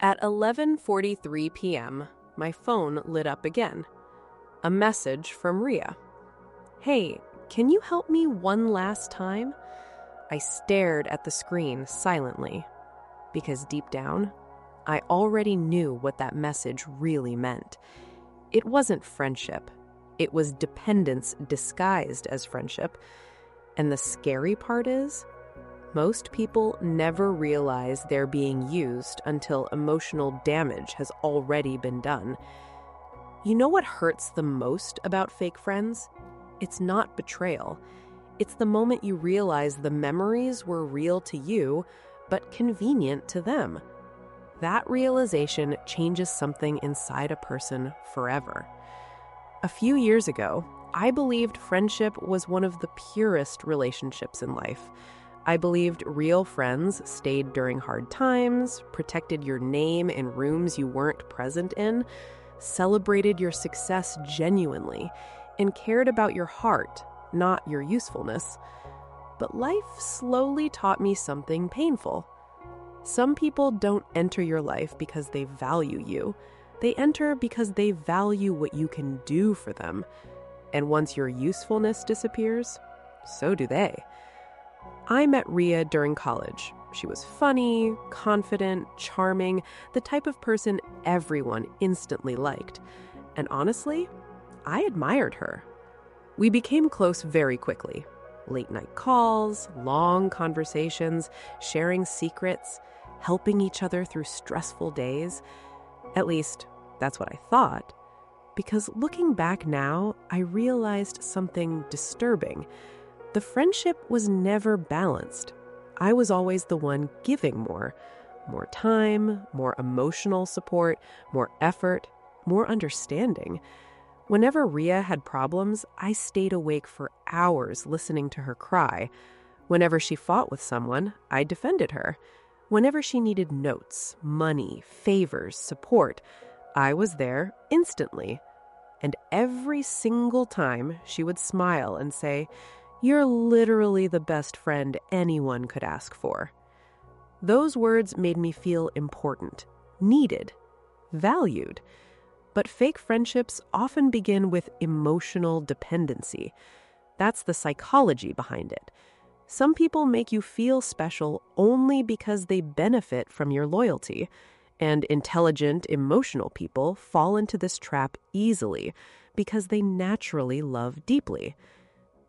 At 11:43 p.m., my phone lit up again. A message from Ria. "Hey, can you help me one last time?" I stared at the screen silently, because deep down, I already knew what that message really meant. It wasn't friendship. It was dependence disguised as friendship. And the scary part is, most people never realize they're being used until emotional damage has already been done. You know what hurts the most about fake friends? It's not betrayal. It's the moment you realize the memories were real to you, but convenient to them. That realization changes something inside a person forever. A few years ago, I believed friendship was one of the purest relationships in life. I believed real friends stayed during hard times, protected your name in rooms you weren't present in, celebrated your success genuinely, and cared about your heart, not your usefulness. But life slowly taught me something painful. Some people don't enter your life because they value you. They enter because they value what you can do for them. And once your usefulness disappears, so do they. I met Ria during college. She was funny, confident, charming, the type of person everyone instantly liked. And honestly, I admired her. We became close very quickly. Late-night calls, long conversations, sharing secrets, helping each other through stressful days. At least, that's what I thought. Because looking back now, I realized something disturbing. The friendship was never balanced. I was always the one giving more time, more emotional support, more effort, more understanding. Whenever Ria had problems, I stayed awake for hours listening to her cry. Whenever she fought with someone, I defended her. Whenever she needed notes, money, favors, support, I was there instantly. And every single time, she would smile and say, "You're literally the best friend anyone could ask for." Those words made me feel important, needed, valued. But fake friendships often begin with emotional dependency. That's the psychology behind it. Some people make you feel special only because they benefit from your loyalty. And intelligent, emotional people fall into this trap easily because they naturally love deeply.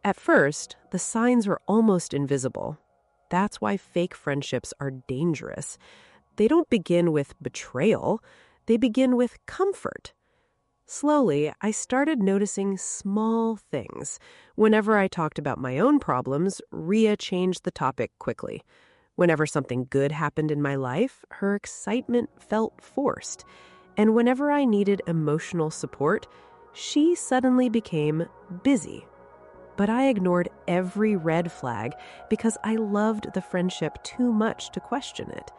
At first, the signs are almost invisible. That's why fake friendships are dangerous. They don't begin with betrayal. They begin with comfort. Slowly, I started noticing small things. Whenever I talked about my own problems, Ria changed the topic quickly. Whenever something good happened in my life, her excitement felt forced. And whenever I needed emotional support, she suddenly became busy. But I ignored every red flag because I loved the friendship too much to question it.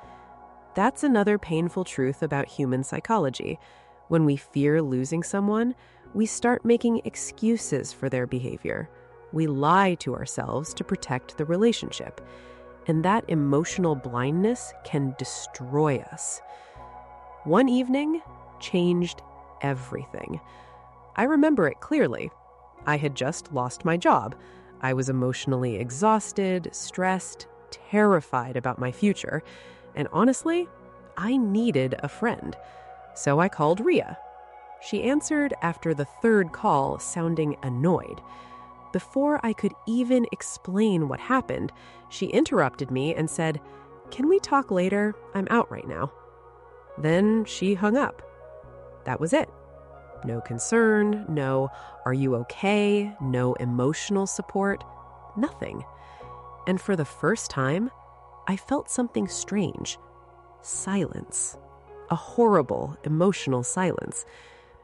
That's another painful truth about human psychology. When we fear losing someone, we start making excuses for their behavior. We lie to ourselves to protect the relationship. And that emotional blindness can destroy us. One evening changed everything. I remember it clearly. I had just lost my job. I was emotionally exhausted, stressed, terrified about my future. And honestly, I needed a friend. So I called Ria. She answered after the third call, sounding annoyed. Before I could even explain what happened, she interrupted me and said, "Can we talk later? I'm out right now." Then she hung up. That was it. No concern, no "are you okay?" no emotional support, nothing. And for the first time, I felt something strange. Silence. A horrible, emotional silence.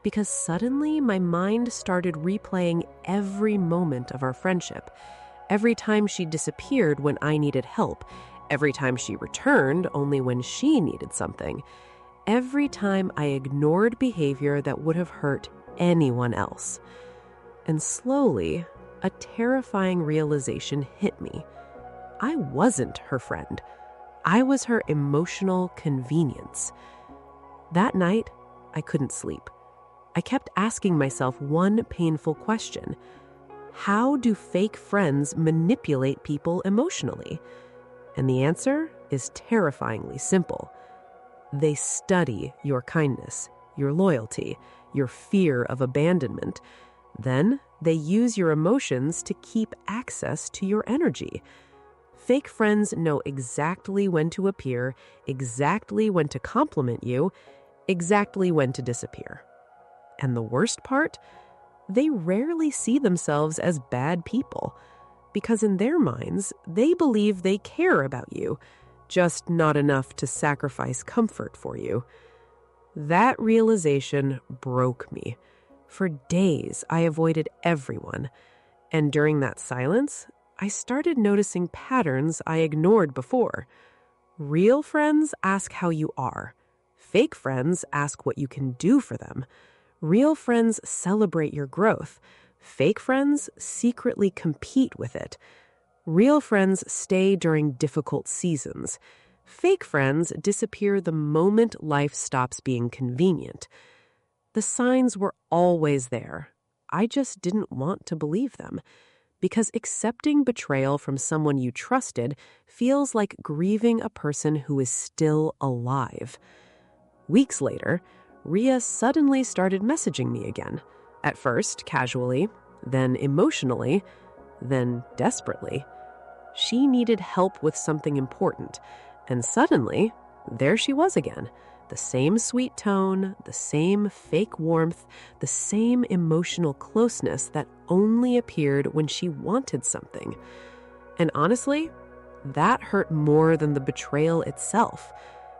Because suddenly my mind started replaying every moment of our friendship. Every time she disappeared when I needed help. Every time she returned only when she needed something. Every time I ignored behavior that would have hurt anyone else. And slowly, a terrifying realization hit me. I wasn't her friend. I was her emotional convenience. That night, I couldn't sleep. I kept asking myself one painful question. How do fake friends manipulate people emotionally? And the answer is terrifyingly simple. They study your kindness, your loyalty, your fear of abandonment. Then they use your emotions to keep access to your energy. Fake friends know exactly when to appear, exactly when to compliment you, exactly when to disappear. And the worst part? They rarely see themselves as bad people, because in their minds, they believe they care about you, just not enough to sacrifice comfort for you. That realization broke me. For days, I avoided everyone, and during that silence, I started noticing patterns I ignored before. Real friends ask how you are. Fake friends ask what you can do for them. Real friends celebrate your growth. Fake friends secretly compete with it. Real friends stay during difficult seasons. Fake friends disappear the moment life stops being convenient. The signs were always there. I just didn't want to believe them, because accepting betrayal from someone you trusted feels like grieving a person who is still alive. Weeks later, Ria suddenly started messaging me again. At first, casually, then emotionally, then desperately. She needed help with something important, and suddenly, there she was again. The same sweet tone, the same fake warmth, the same emotional closeness that only appeared when she wanted something. And honestly, that hurt more than the betrayal itself,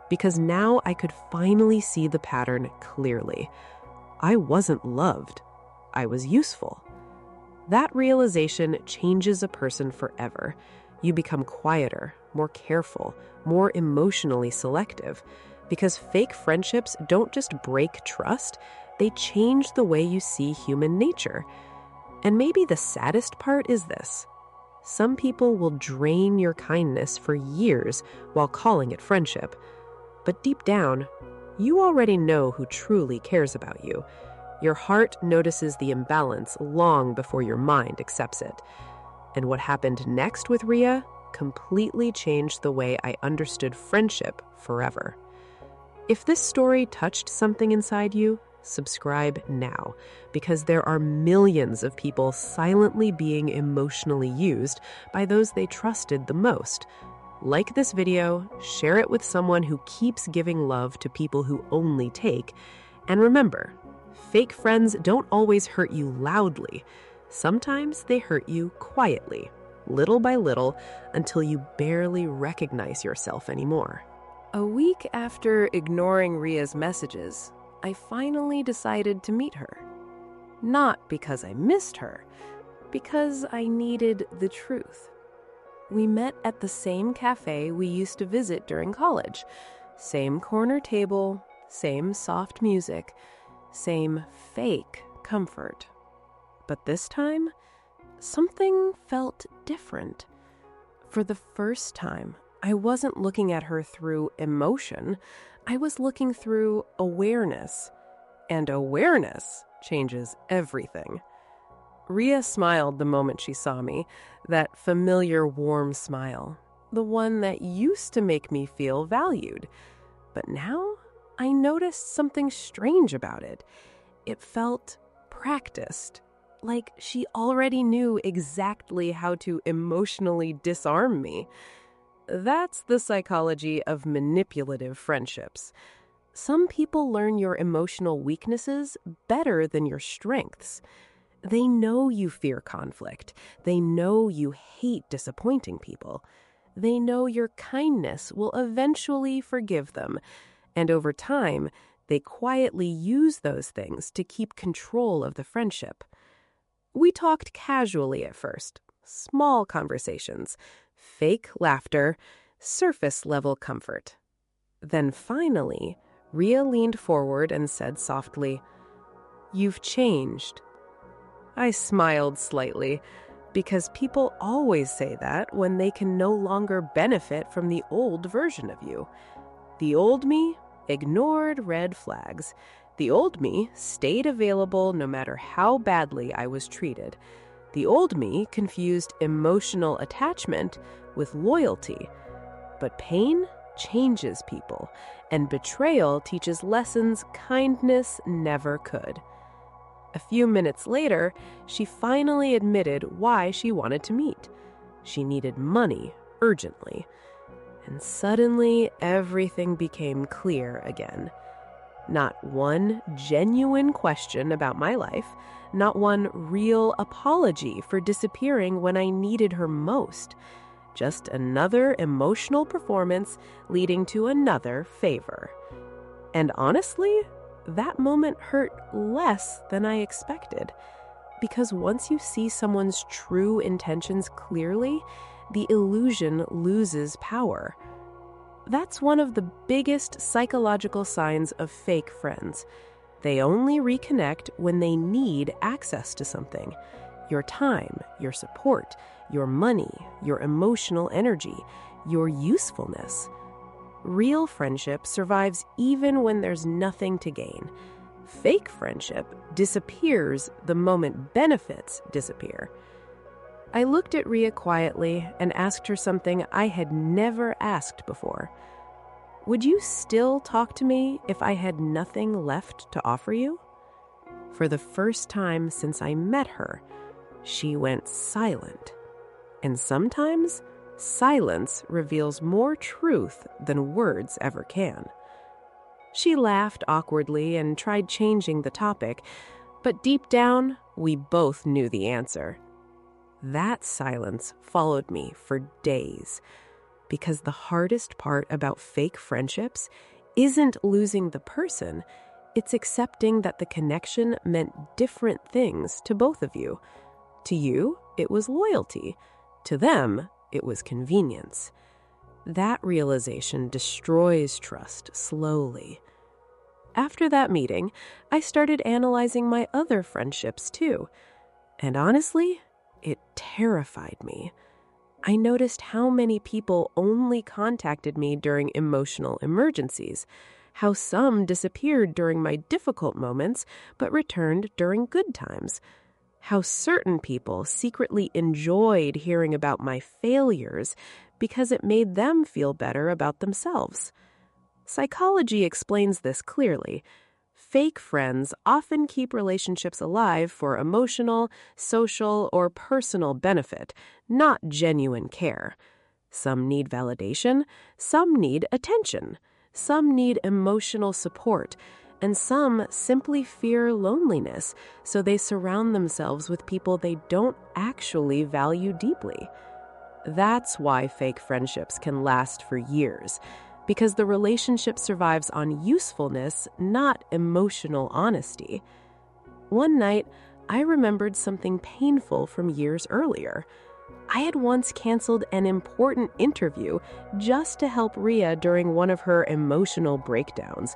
because now I could finally see the pattern clearly. I wasn't loved. I was useful. That realization changes a person forever. You become quieter, more careful, more emotionally selective, because fake friendships don't just break trust, they change the way you see human nature. And maybe the saddest part is this. Some people will drain your kindness for years while calling it friendship. But deep down, you already know who truly cares about you. Your heart notices the imbalance long before your mind accepts it. And what happened next with Ria completely changed the way I understood friendship forever. If this story touched something inside you, subscribe now, because there are millions of people silently being emotionally used by those they trusted the most. Like this video, share it with someone who keeps giving love to people who only take, and remember, fake friends don't always hurt you loudly. Sometimes they hurt you quietly, little by little, until you barely recognize yourself anymore. A week after ignoring Ria's messages, I finally decided to meet her. Not because I missed her, because I needed the truth. We met at the same cafe we used to visit during college. Same corner table, same soft music, same fake comfort. But this time, something felt different. For the first time, I wasn't looking at her through emotion. I was looking through awareness. And awareness changes everything. Ria smiled the moment she saw me, that familiar warm smile, the one that used to make me feel valued. But now, I noticed something strange about it. It felt practiced, like she already knew exactly how to emotionally disarm me. That's the psychology of manipulative friendships. Some people learn your emotional weaknesses better than your strengths. They know you fear conflict. They know you hate disappointing people. They know your kindness will eventually forgive them. And over time, they quietly use those things to keep control of the friendship. We talked casually at first, small conversations, fake laughter, surface-level comfort. Then finally, Ria leaned forward and said softly, "You've changed." I smiled slightly, because people always say that when they can no longer benefit from the old version of you. The old me ignored red flags. The old me stayed available no matter how badly I was treated. The old me confused emotional attachment with loyalty. But pain changes people, and betrayal teaches lessons kindness never could. A few minutes later, she finally admitted why she wanted to meet. She needed money urgently. And suddenly, everything became clear again. Not one genuine question about my life, not one real apology for disappearing when I needed her most. Just another emotional performance leading to another favor. And honestly, that moment hurt less than I expected. Because once you see someone's true intentions clearly, the illusion loses power. That's one of the biggest psychological signs of fake friends. They only reconnect when they need access to something. Your time, your support, your money, your emotional energy, your usefulness. Real friendship survives even when there's nothing to gain. Fake friendship disappears the moment benefits disappear. I looked at Rhea quietly and asked her something I had never asked before. Would you still talk to me if I had nothing left to offer you? For the first time since I met her, she went silent. And sometimes, silence reveals more truth than words ever can. She laughed awkwardly and tried changing the topic, but deep down, we both knew the answer. That silence followed me for days, because the hardest part about fake friendships isn't losing the person, it's accepting that the connection meant different things to both of you. To you, it was loyalty. To them, it was convenience. That realization destroys trust slowly. After that meeting, I started analyzing my other friendships too. And honestly, it terrified me. I noticed how many people only contacted me during emotional emergencies, how some disappeared during my difficult moments but returned during good times, how certain people secretly enjoyed hearing about my failures because it made them feel better about themselves. Psychology explains this clearly. Fake friends often keep relationships alive for emotional, social, or personal benefit, not genuine care. Some need validation, some need attention, some need emotional support, and some simply fear loneliness, so they surround themselves with people they don't actually value deeply. That's why fake friendships can last for years, because the relationship survives on usefulness, not emotional honesty. One night, I remembered something painful from years earlier. I had once canceled an important interview just to help Rhea during one of her emotional breakdowns.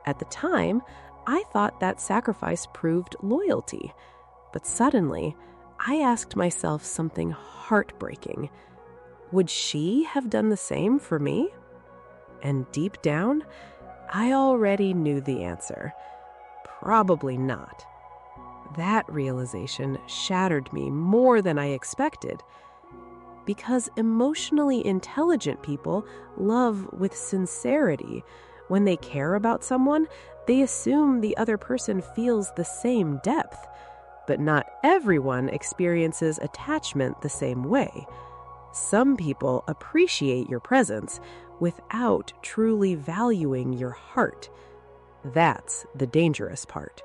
At the time, I thought that sacrifice proved loyalty. But suddenly, I asked myself something heartbreaking. Would she have done the same for me? And deep down, I already knew the answer. Probably not. That realization shattered me more than I expected. Because emotionally intelligent people love with sincerity. When they care about someone, they assume the other person feels the same depth. But not everyone experiences attachment the same way. Some people appreciate your presence without truly valuing your heart. That's the dangerous part.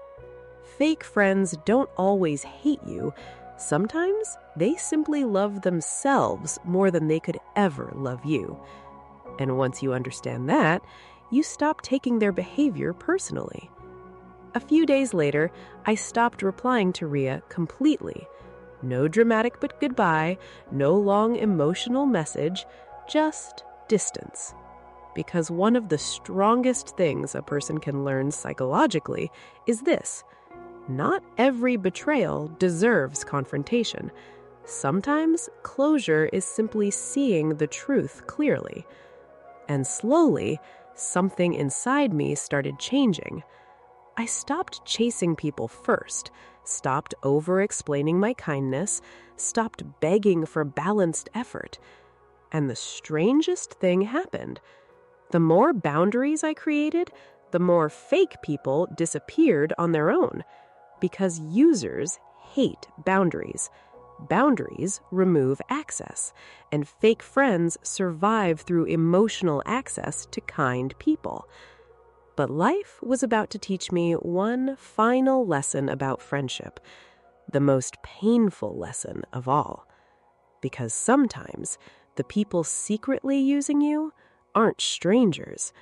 Fake friends don't always hate you. Sometimes they simply love themselves more than they could ever love you. And once you understand that, you stop taking their behavior personally. A few days later, I stopped replying to Rhea completely. No dramatic but goodbye, no long emotional message, just distance. Because one of the strongest things a person can learn psychologically is this: not every betrayal deserves confrontation. Sometimes closure is simply seeing the truth clearly. And slowly, something inside me started changing. I stopped chasing people first, stopped over-explaining my kindness, stopped begging for balanced effort. And the strangest thing happened. The more boundaries I created, the more fake people disappeared on their own. Because users hate boundaries. Boundaries remove access, and fake friends survive through emotional access to kind people. But life was about to teach me one final lesson about friendship, the most painful lesson of all. Because sometimes the people secretly using you aren't strangers.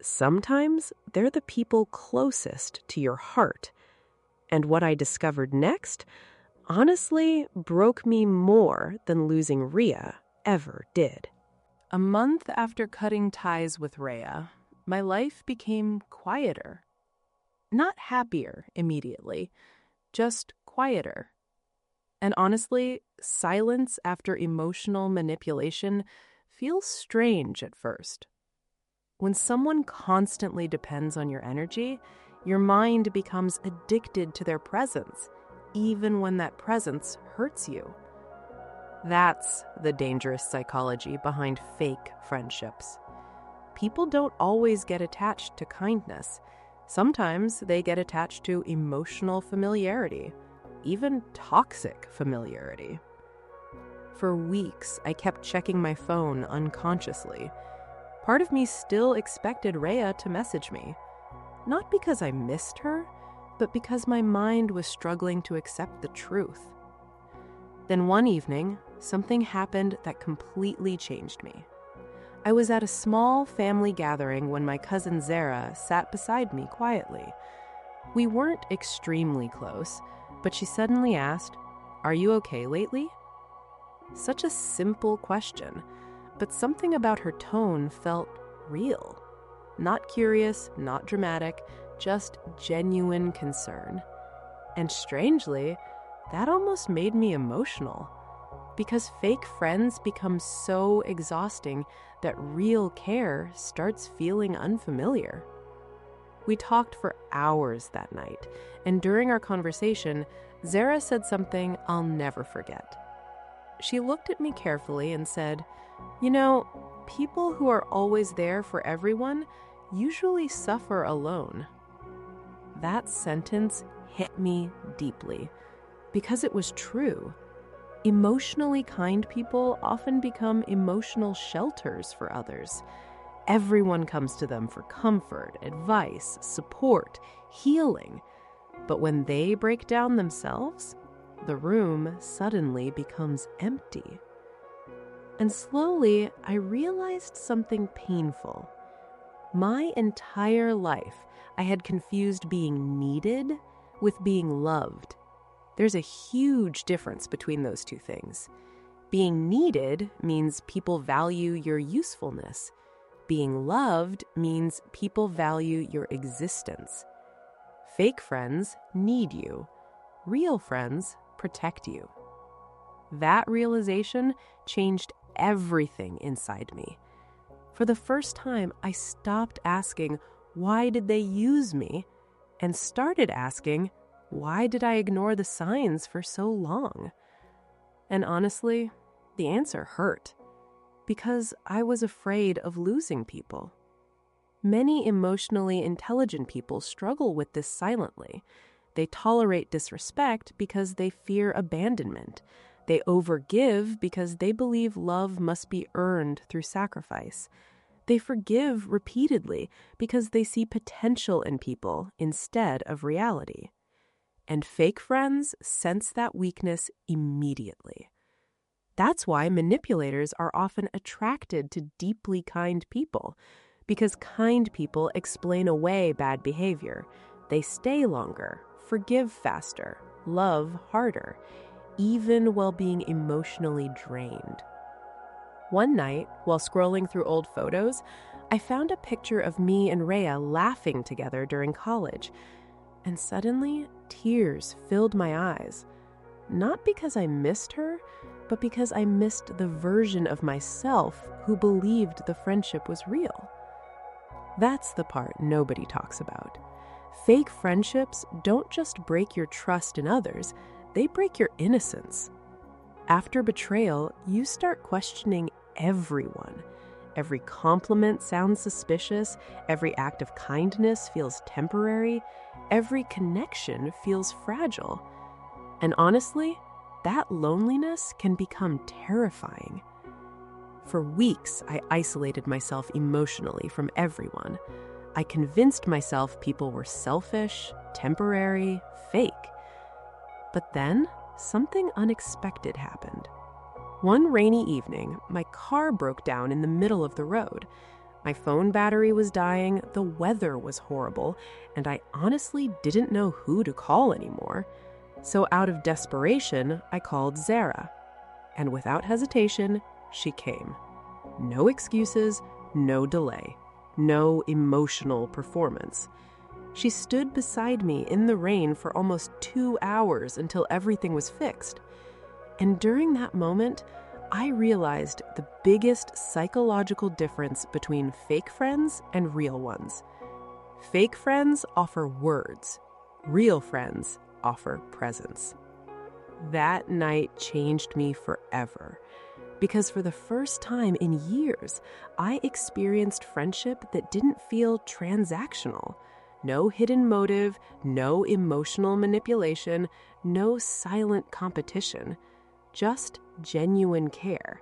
Sometimes they're the people closest to your heart. And what I discovered next, honestly, broke me more than losing Rhea ever did. A month after cutting ties with Rhea, my life became quieter. Not happier immediately, just quieter. And honestly, silence after emotional manipulation feels strange at first. When someone constantly depends on your energy, your mind becomes addicted to their presence, even when that presence hurts you. That's the dangerous psychology behind fake friendships. People don't always get attached to kindness. Sometimes they get attached to emotional familiarity, even toxic familiarity. For weeks, I kept checking my phone unconsciously. Part of me still expected Rhea to message me. Not because I missed her, but because my mind was struggling to accept the truth. Then one evening, something happened that completely changed me. I was at a small family gathering when my cousin Zara sat beside me quietly. We weren't extremely close, but she suddenly asked, "Are you okay lately?" Such a simple question, but something about her tone felt real. Not curious, not dramatic, just genuine concern. And strangely, that almost made me emotional. Because fake friends become so exhausting that real care starts feeling unfamiliar. We talked for hours that night, and during our conversation, Zara said something I'll never forget. She looked at me carefully and said, "You know, people who are always there for everyone usually suffer alone." That sentence hit me deeply because it was true. Emotionally kind people often become emotional shelters for others. Everyone comes to them for comfort, advice, support, healing. But when they break down themselves, the room suddenly becomes empty. And slowly, I realized something painful. My entire life, I had confused being needed with being loved. There's a huge difference between those two things. Being needed means people value your usefulness. Being loved means people value your existence. Fake friends need you. Real friends protect you. That realization changed everything inside me. For the first time, I stopped asking, "Why did they use me?" and started asking, "Why did I ignore the signs for so long?" And honestly, the answer hurt, because I was afraid of losing people. Many emotionally intelligent people struggle with this silently. They tolerate disrespect because they fear abandonment. They overgive because they believe love must be earned through sacrifice. They forgive repeatedly because they see potential in people instead of reality. And fake friends sense that weakness immediately. That's why manipulators are often attracted to deeply kind people, because kind people explain away bad behavior. They stay longer, forgive faster, love harder, even while being emotionally drained. One night, while scrolling through old photos, I found a picture of me and Rhea laughing together during college, and suddenly tears filled my eyes. Not because I missed her, but because I missed the version of myself who believed the friendship was real. That's the part nobody talks about. Fake friendships don't just break your trust in others, they break your innocence. After betrayal, you start questioning everyone. Every compliment sounds suspicious, every act of kindness feels temporary, every connection feels fragile. And honestly, that loneliness can become terrifying. For weeks, I isolated myself emotionally from everyone. I convinced myself people were selfish, temporary, fake. But then, something unexpected happened. One rainy evening, my car broke down in the middle of the road. My phone battery was dying, the weather was horrible, and I honestly didn't know who to call anymore. So out of desperation, I called Zara. And without hesitation, she came. No excuses, no delay, no emotional performance. She stood beside me in the rain for almost 2 hours until everything was fixed. And during that moment, I realized the biggest psychological difference between fake friends and real ones. Fake friends offer words. Real friends offer presence. That night changed me forever. Because for the first time in years, I experienced friendship that didn't feel transactional. No hidden motive, no emotional manipulation, no silent competition. Just genuine care.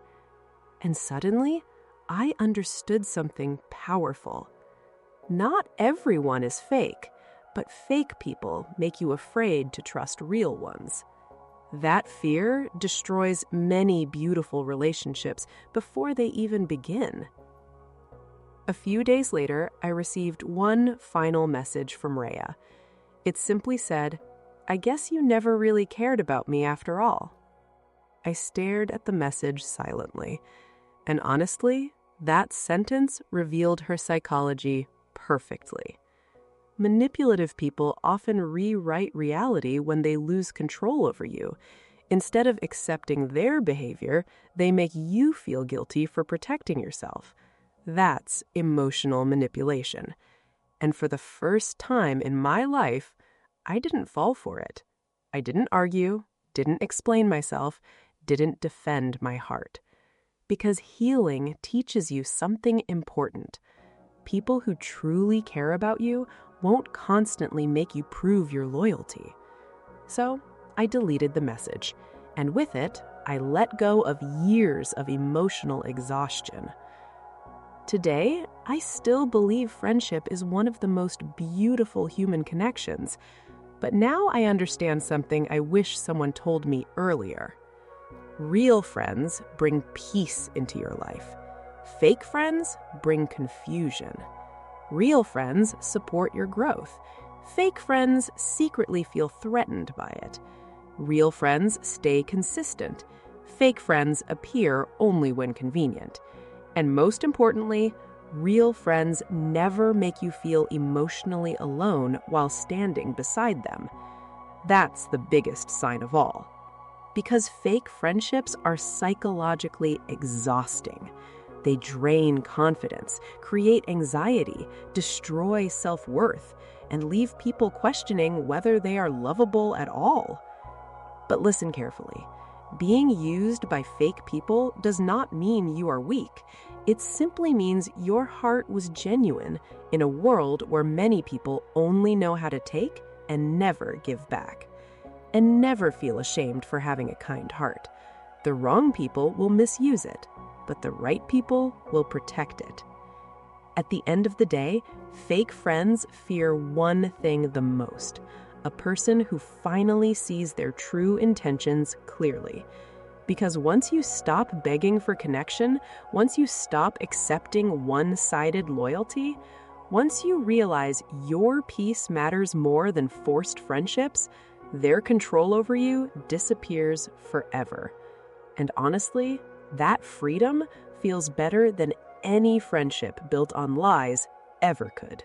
And suddenly, I understood something powerful. Not everyone is fake, but fake people make you afraid to trust real ones. That fear destroys many beautiful relationships before they even begin. A few days later, I received one final message from Rhea. It simply said, "I guess you never really cared about me after all." I stared at the message silently, and honestly, that sentence revealed her psychology perfectly. Manipulative people often rewrite reality when they lose control over you. Instead of accepting their behavior, they make you feel guilty for protecting yourself. That's emotional manipulation. And for the first time in my life, I didn't fall for it. I didn't argue, didn't explain myself, didn't defend my heart. Because healing teaches you something important. People who truly care about you won't constantly make you prove your loyalty. So I deleted the message, and with it, I let go of years of emotional exhaustion. Today, I still believe friendship is one of the most beautiful human connections, but now I understand something I wish someone told me earlier. Real friends bring peace into your life. Fake friends bring confusion. Real friends support your growth. Fake friends secretly feel threatened by it. Real friends stay consistent. Fake friends appear only when convenient. And most importantly, real friends never make you feel emotionally alone while standing beside them. That's the biggest sign of all. Because fake friendships are psychologically exhausting. They drain confidence, create anxiety, destroy self-worth, and leave people questioning whether they are lovable at all. But listen carefully. Being used by fake people does not mean you are weak. It simply means your heart was genuine in a world where many people only know how to take and never give back. And never feel ashamed for having a kind heart. The wrong people will misuse it, but the right people will protect it. At the end of the day, fake friends fear one thing the most: a person who finally sees their true intentions clearly. Because once you stop begging for connection, once you stop accepting one-sided loyalty, once you realize your peace matters more than forced friendships, their control over you disappears forever. And honestly, that freedom feels better than any friendship built on lies ever could.